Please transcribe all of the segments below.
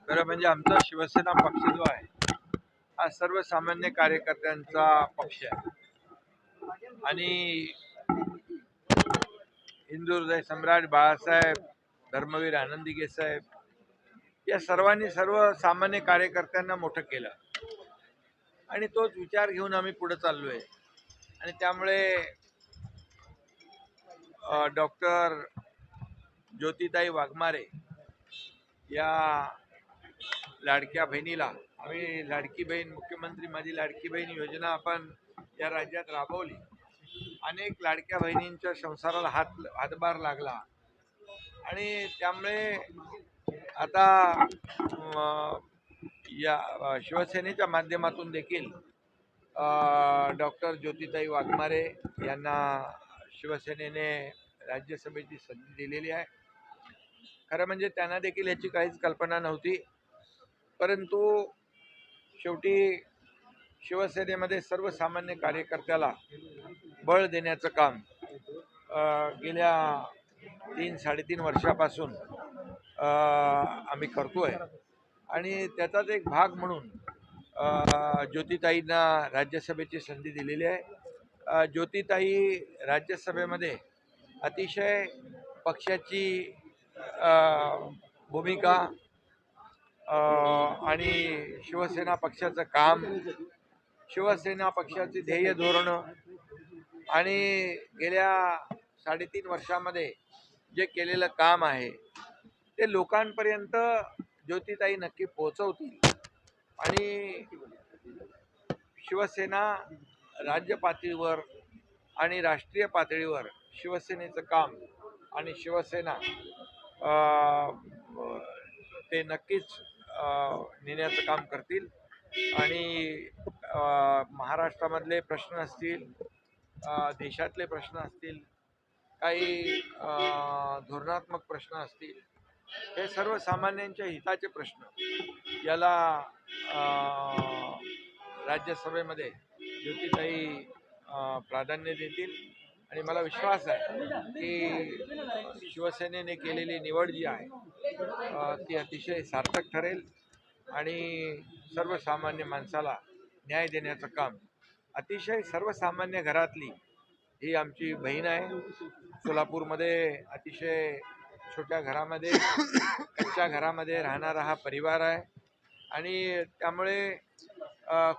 खरं म्हणजे आमचा शिवसेना पक्ष जो आहे हा सर्वसामान्य कार्यकर्त्यांचा पक्ष आहे आणि हिंदू हृदय सम्राट बाळासाहेब, धर्मवीर आनंदीगे साहेब या सर्वांनी सर्वसामान्य कार्यकर्त्यांना मोठं केलं आणि तोच विचार घेऊन आम्ही पुढे चाललोय. आणि त्यामुळे डॉक्टर ज्योतिताई वाघमारे या लाडक्या बहिणीला आम्ही लाडकी बहीण, मुख्यमंत्री माझी लाडकी बहीण योजना आपण या राज्यात राबवली. अनेक लाडक्या बहिणींच्या संसाराला हातभार लागला आणि त्यामुळे आता या शिवसेनेच्या माध्यमातून देखील डॉक्टर ज्योतिताई वाघमारे यांना शिवसेनेने राज्यसभेची संधी दिलेली आहे. खरं म्हणजे त्यांना देखील याची काहीच कल्पना नव्हती, परंतु शेवटी शिवसेनेमध्ये सर्वसामान्य कार्यकर्त्याला बळ देण्याचं काम गेल्या 3-3.5 वर्षापासून आम्ही करतोय आणि त्याचाच एक भाग म्हणून ज्योतिताईंना राज्यसभेची संधी दिलेली आहे. ज्योतिताई राज्यसभेमध्ये अतिशय पक्षाची भूमिका आणि शिवसेना पक्षाचं काम, शिवसेना पक्षाची ध्येय धोरणं आणि गेल्या 3.5 वर्षामध्ये जे केलेलं काम आहे ते लोकांपर्यंत ज्योतिताई नक्की पोहोचवतील आणि शिवसेना राज्य पातळीवर आणि राष्ट्रीय पातळीवर शिवसेनेचं काम आणि शिवसेना ते नक्कीच नेण्याचं काम करतील आणि महाराष्ट्रामधले प्रश्न असतील, देशातले प्रश्न असतील, काही धोरणात्मक प्रश्न असतील, हे सर्वसामान्यांच्या हिताचे प्रश्न याला राज्यसभेमध्ये ज्योतिताई प्राधान्य देतील आणि मला विश्वास आहे की शिवसेनेने केलेली निवड जी आहे ती अतिशय सार्थक ठरेल आणि सर्वसामान्य माणसाला न्याय देण्याचं काम अतिशय सर्वसामान्य घरातली ही आमची बहीण आहे. सोलापूरमध्ये अतिशय छोट्या घरामध्ये, कच्च्या घरामध्ये राहणारा हा परिवार आहे आणि त्यामुळे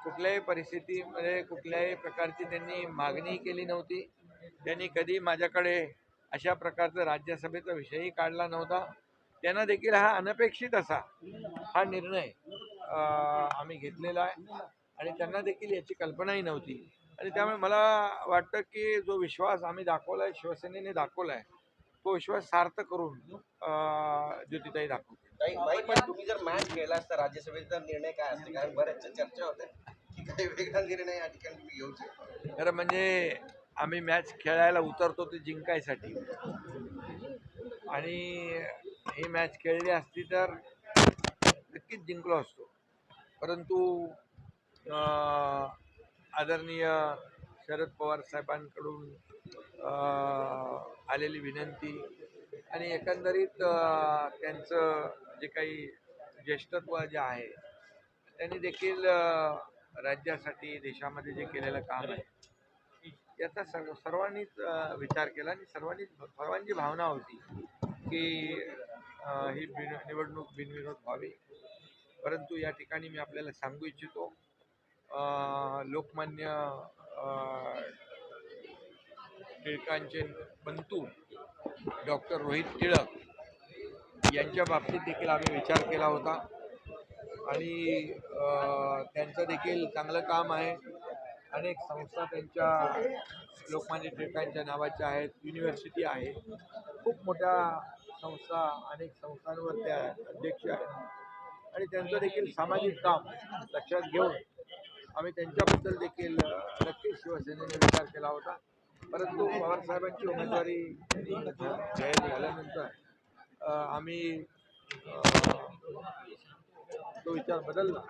कुठल्याही परिस्थितीमध्ये कुठल्याही प्रकारची त्यांनी मागणी केली नव्हती. त्यांनी कधी माझ्याकडे अशा प्रकारचा राज्यसभेचा विषयही काढला नव्हता. त्यांना देखील हा अनपेक्षित असा हा निर्णय आम्ही घेतलेला आहे आणि त्यांना देखील याची कल्पनाही नव्हती आणि त्यामुळे मला वाटतं की जो विश्वास आम्ही दाखवला आहे, शिवसेनेने दाखवला आहे, तो विश्वास सार्थ करून ज्योतिताई दाखवते. पण तुम्ही जर मॅच खेळला असता राज्यसभेचा निर्णय काय असते? कारण बऱ्याच चर्चा होत्या की काही वेगळा निर्णय या ठिकाणी तुम्ही घेऊ शकता. खरं म्हणजे आम्ही मॅच खेळायला उतरतो ते जिंकायसाठी आणि ही मॅच खेळली असती तर नक्कीच जिंकलो असतो. परंतु आदरणीय शरद पवार साहेबांकडून आलेली विनंती आणि एकंदरीत त्यांचं जे काही ज्येष्ठत्व जे आहे त्यांनी देखील राज्यासाठी देशामध्ये जे केलेलं काम आहे याचा सर्वांनीच विचार केला आणि सर्वांची भावना होती की ही निवडणूक बिनविरोध व्हावी. परंतु या ठिकाणी मी आपल्याला सांगू इच्छितो लोकमान्य टिळकांचे बंधू डॉक्टर रोहित टिळक यांच्या बाबतीत देखील आम्ही विचार केला होता आणि त्यांचं देखील चांगलं काम आहे. अनेक संस्था त्यांच्या लोकमान्य टिळकांच्या नावाच्या आहेत, युनिव्हर्सिटी आहे, खूप मोठ्या संस्था, अनेक संस्थांवर त्या अध्यक्ष आहेत आणि त्यांचं देखील सामाजिक काम लक्षात घेऊन आम्ही त्यांच्याबद्दल देखील नक्कीच शिवसेनेने विचार केला होता. परंतु पवारसाहेबांची उमेदवारी जाहीर झाल्यानंतर आम्ही तो विचार बदलला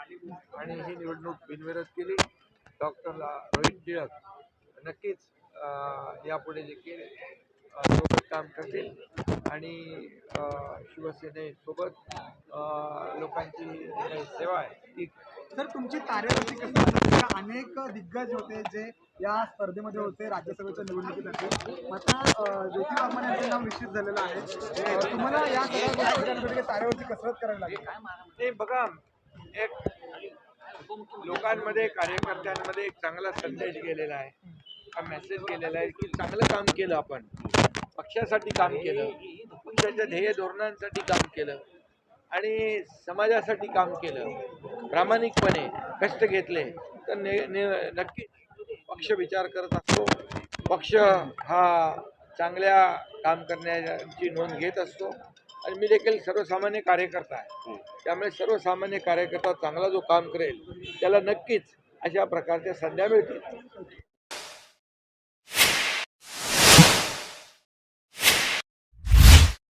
आणि ही निवडणूक बिनविरोध केली. डॉक्टर रोहित टिळक नक्कीच यापुढे देखील सोबत काम करतील आणि शिवसेनेसोबत लोकांची जी काही सेवा आहे ती. सर तुमची कार्यरती कशी आहे? अनेक दिग्गज होते जे या स्पर्धेमध्ये होते राज्यसभेच्या निवडणुकीसाठी. आता ज्योती वाघमारे यांचं नाव निश्चित झालेलं आहे. तुम्हाला या सगळ्या गोष्टी करण्यासाठी कार्यावरती कसरत करावी लागेल. ते बघा, एक लोकांमध्ये कार्यकर्त्यांमध्ये एक चांगला संदेश गेलेला आहे, हा मेसेज गेलेला आहे की चांगलं काम केलं आपण, पक्षासाठी काम केलं, पक्षाच्या ध्येय धोरणांसाठी काम केलं आणि समाजासाठी काम केलं, प्रामाणिकपणे कष्ट घेतले तर नक्कीच पक्ष विचार करत असतो. पक्ष हा चांगल्या काम करण्याची नोंद घेत असतो आणि मी देखील सर्वसामान्य कार्यकर्ता आहे, त्यामुळे सर्वसामान्य कार्यकर्ता चांगला जो काम करेल त्याला नक्कीच अशा प्रकारच्या संध्या मिळतील.